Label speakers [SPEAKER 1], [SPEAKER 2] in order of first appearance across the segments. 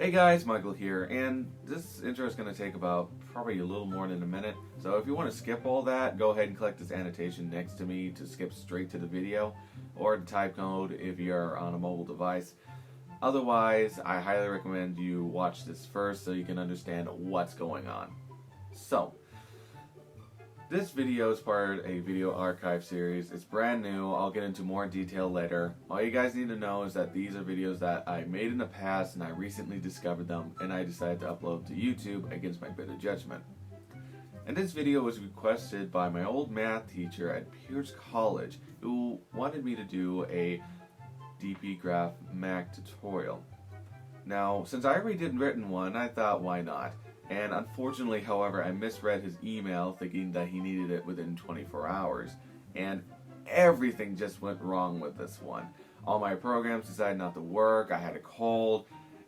[SPEAKER 1] Hey guys, Michael here, and this intro is going to take about probably a little more than a minute. So if you want to skip all that, go ahead and click this annotation next to me to skip straight to the video, or the type code if you're on a mobile device. Otherwise, I highly recommend you watch this first so you can understand what's going on. So, this video is part of a video archive series. It's brand new. I'll get into more detail later. All you guys need to know is that these are videos that I made in the past and I recently discovered them and I decided to upload to YouTube against my better judgment. And this video was requested by my old math teacher at Pierce College who wanted me to do a DPGraph Mac tutorial. Now, since I already did written one, I thought why not? And unfortunately, however, I misread his email thinking that he needed it within 24 hours. And everything just went wrong with this one. All my programs decided not to work, I had a cold,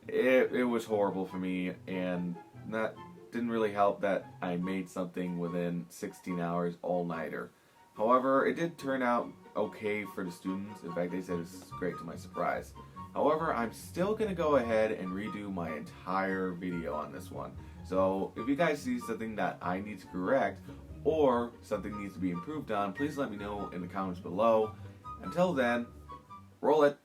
[SPEAKER 1] it was horrible for me, and that didn't really help that I made something within 16 hours all-nighter. However, it did turn out okay for the students. In fact, they said this is great to my surprise. However, I'm still going to go ahead and redo my entire video on this one. So if you guys see something that I need to correct or something needs to be improved on, please let me know in the comments below. Until then, roll it.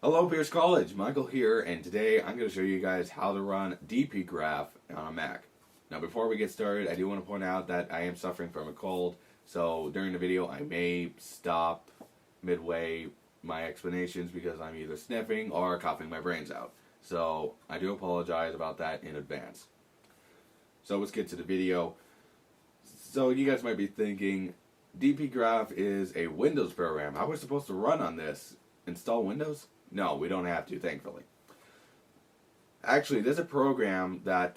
[SPEAKER 1] Hello Pierce College, Michael here, and today I'm going to show you guys how to run DPGraph on a Mac. Now before we get started, I do want to point out that I am suffering from a cold. So during the video I may stop midway my explanations because I'm either sniffing or coughing my brains out. So I do apologize about that in advance. So let's get to the video. So you guys might be thinking, DPGraph is a Windows program. How are we supposed to run on this? Install Windows? No, we don't have to, thankfully. Actually, there's a program that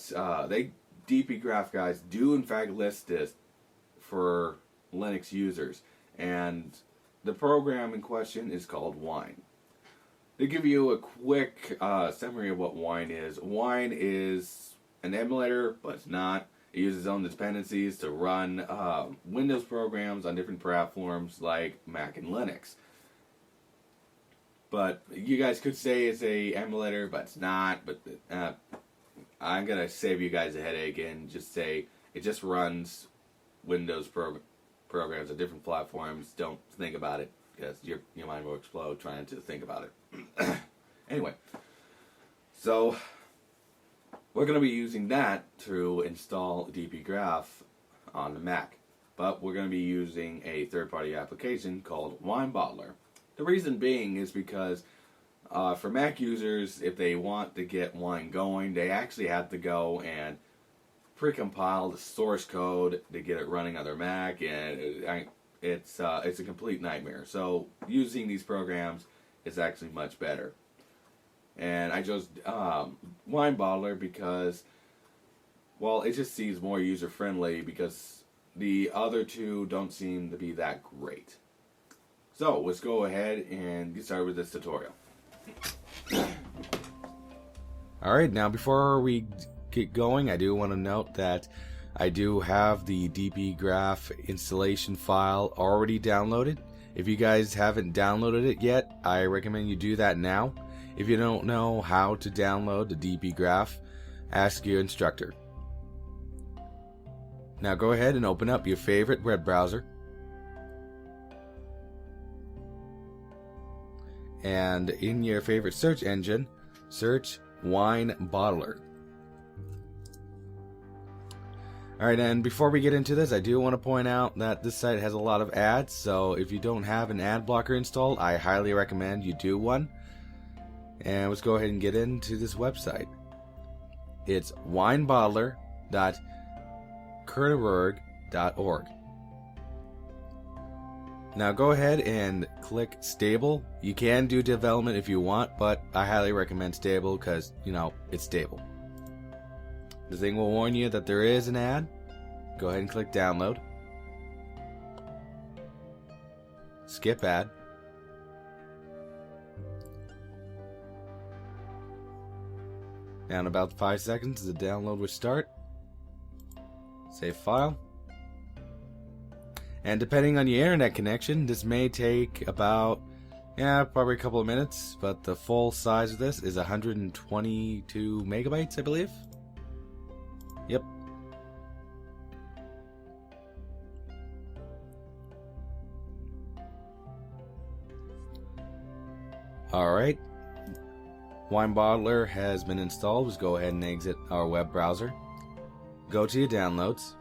[SPEAKER 1] DPGraph guys do in fact list this for Linux users, and the program in question is called Wine. To give you a quick summary of what Wine is an emulator, but it's not. It uses its own dependencies to run Windows programs on different platforms like Mac and Linux. But you guys could say it's a emulator, but it's not. But I'm gonna save you guys a headache and just say it just runs Windows programs on different platforms. Don't think about it because your mind will explode trying to think about it. Anyway, so we're going to be using that to install DPGraph on the Mac, but we're going to be using a third-party application called Wine Bottler. The reason being is because for Mac users, if they want to get Wine going, they actually have to go and pre-compile the source code to get it running on their Mac, and it's a complete nightmare. So using these programs is actually much better. And I chose Wine Bottler because, well, it just seems more user-friendly because the other two don't seem to be that great. So let's go ahead and get started with this tutorial. Alright, now before we get going, I do want to note that I do have the DPGraph installation file already downloaded. If you guys haven't downloaded it yet, I recommend you do that now. If you don't know how to download the DPGraph, ask your instructor. Now go ahead and open up your favorite web browser. And in your favorite search engine, search Wine Bottler. Alright, and before we get into this, I do want to point out that this site has a lot of ads, so if you don't have an ad blocker installed, I highly recommend you do one. And let's go ahead and get into this website. It's winebottler.kurtaberg.org. Now go ahead and click stable. You can do development if you want, but I highly recommend stable because, it's stable. The thing will warn you that there is an ad. Go ahead and click download. Skip ad. Now in about 5 seconds the download will start. Save file.
[SPEAKER 2] And depending on your internet connection, this may take about, probably a couple of minutes, but the full size of this is 122 megabytes, I believe. Yep. Alright. Wine Bottler has been installed. Let's go ahead and exit our web browser. Go to your downloads.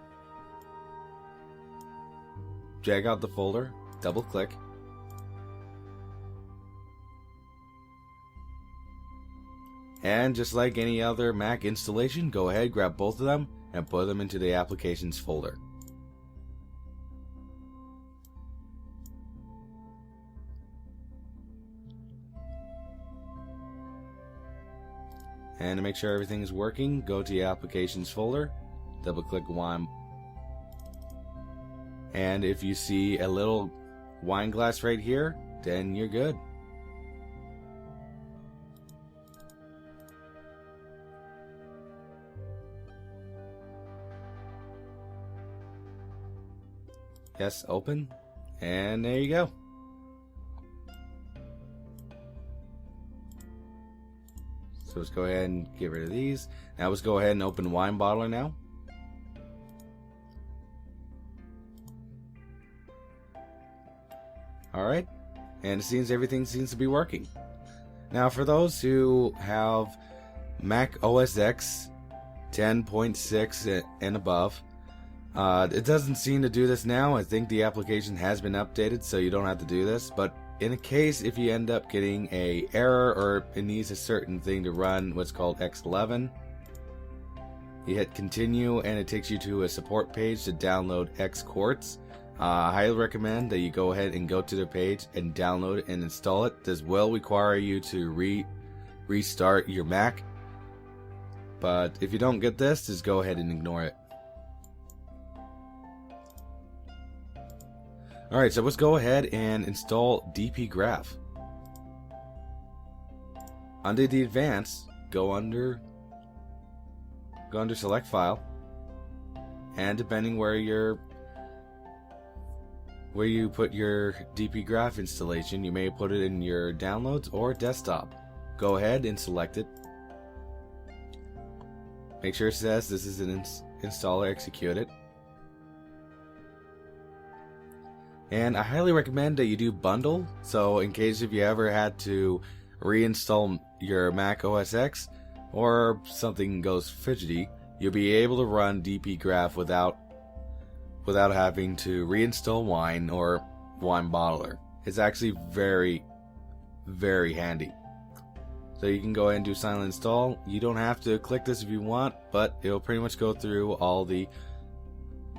[SPEAKER 2] Drag out the folder. Double click. And just like any other Mac installation, go ahead, grab both of them, and put them into the applications folder. And to make sure everything is working, go to your applications folder, double click Wine. And if you see a little wine glass right here, then you're good. Yes, open. And there you go. So let's go ahead and get rid of these. Now let's go ahead and open Wine Bottler now. Alright. And it seems everything seems to be working. Now for those who have Mac OS X 10.6 and above, it doesn't seem to do this now. I think the application has been updated, so you don't have to do this. But in a case if you end up getting a error or it needs a certain thing to run what's called X11, you hit continue and it takes you to a support page to download Xquartz. I highly recommend that you go ahead and go to their page and download it and install it. This will require you to restart your Mac, but if you don't get this, just go ahead and ignore it. Alright, so let's go ahead and install DPGraph. Under the advanced, go under select file, and depending where you put your DPGraph installation, you may put it in your downloads or desktop. Go ahead and select it. Make sure it says this is an installer, execute it. And I highly recommend that you do bundle, so in case if you ever had to reinstall your Mac OS X or something goes fidgety, you'll be able to run DPGraph without having to reinstall Wine or Wine Bottler. It's actually very, very handy. So you can go ahead and do silent install. You don't have to click this if you want, but it'll pretty much go through all the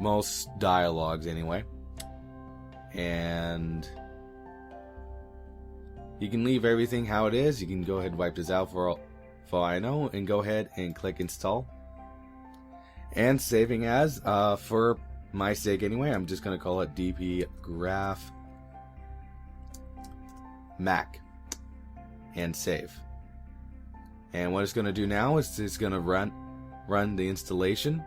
[SPEAKER 2] most dialogues anyway. And you can leave everything how it is. You can go ahead and wipe this out for all I know, and go ahead and click install. And saving as, for my sake anyway, I'm just going to call it DPGraph Mac and save. And what it's going to do now is it's going to run the installation.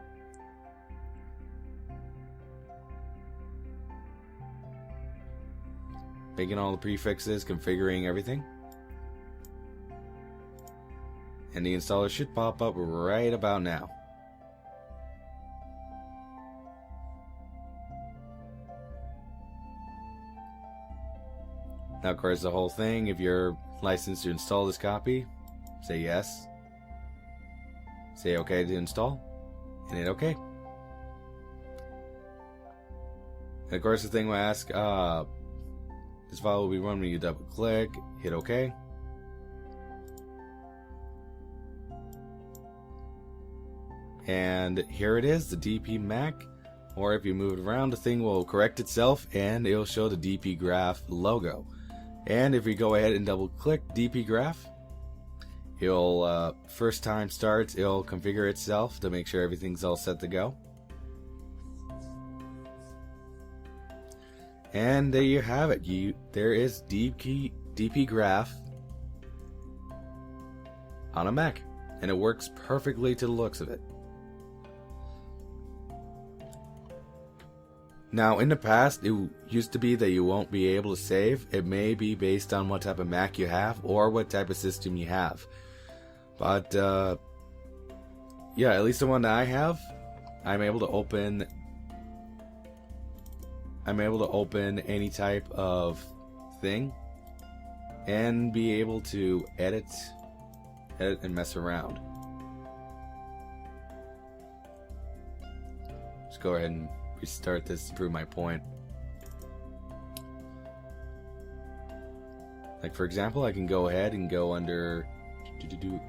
[SPEAKER 2] Making all the prefixes, configuring everything. And the installer should pop up right about now. Now, of course, the whole thing, if you're licensed to install this copy, say yes. Say OK to install, and hit OK. And of course, the thing will ask, this file will be run when you double click, hit OK. And here it is, the DP Mac. Or if you move it around, the thing will correct itself and it'll show the DPGraph logo. And if we go ahead and double click DPGraph, it'll, first time starts, it'll configure itself to make sure everything's all set to go. And there you have it. There is DPGraph on a Mac, and it works perfectly to the looks of it. Now, in the past, it used to be that you won't be able to save. It may be based on what type of Mac you have or what type of system you have. But, yeah, at least the one that I have, I'm able to open any type of thing and be able to edit and mess around. Let's go ahead and restart this to prove my point. Like, for example, I can go ahead and go under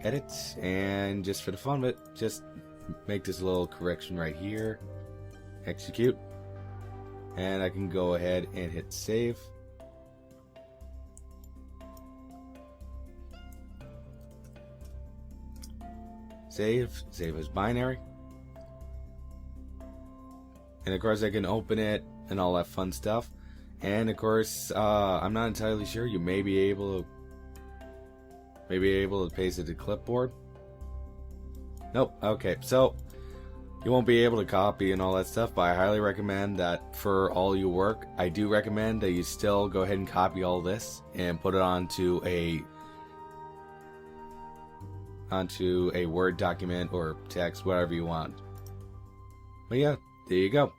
[SPEAKER 2] edit, and just for the fun of it, just make this little correction right here, execute, and I can go ahead and hit save. Save as binary. And of course I can open it and all that fun stuff. And of course, I'm not entirely sure. You may be able to paste it to clipboard. Nope. Okay, so you won't be able to copy and all that stuff, but I highly recommend that for all your work. I do recommend that you still go ahead and copy all this and put it onto a Word document or text, whatever you want. But yeah, there you go.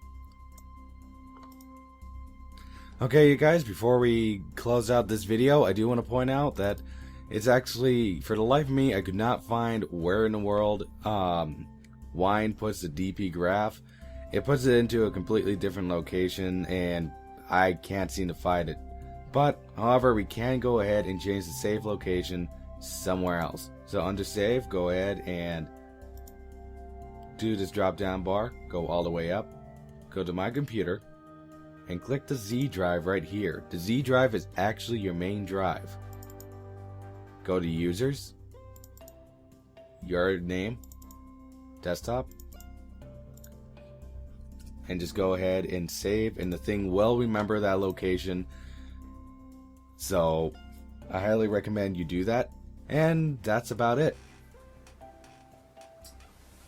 [SPEAKER 2] Okay, you guys, before we close out this video, I do want to point out that it's actually, for the life of me, I could not find where in the world Wine puts the DPGraph. It puts it into a completely different location, and I can't seem to find it. But, however, we can go ahead and change the save location somewhere else. So under save, go ahead and do this drop down bar, go all the way up, go to my computer, and click the Z drive right here. The Z drive is actually your main drive. Go to users, your name, desktop, and just go ahead and save, and the thing will remember that location. So I highly recommend you do that. And that's about it.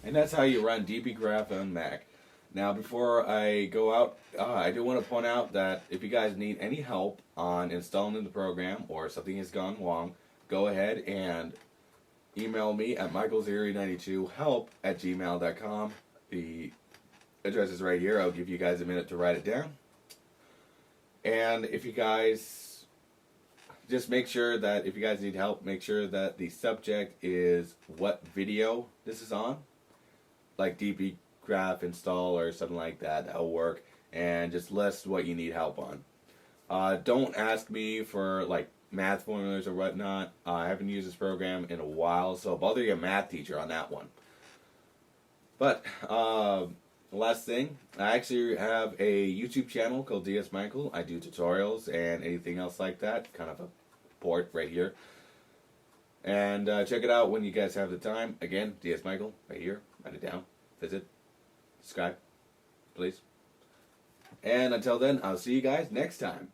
[SPEAKER 2] And that's how you run DPGraph on Mac. Now, before I go out, I do want to point out that if you guys need any help on installing the program or something has gone wrong, go ahead and email me at michael092help@gmail.com. The address is right here. I'll give you guys a minute to write it down. And if you guys just make sure that if you guys need help, make sure that the subject is what video this is on, like DPGraph install or something like that. That'll work. And just list what you need help on. Don't ask me for like math formulas or whatnot. I haven't used this program in a while, so bother your math teacher on that one. But last thing, I actually have a YouTube channel called DS Michael. I do tutorials and anything else like that. Kind of a port right here. And check it out when you guys have the time. Again, DS Michael, right here. Write it down. Visit. Subscribe. Please. And until then, I'll see you guys next time.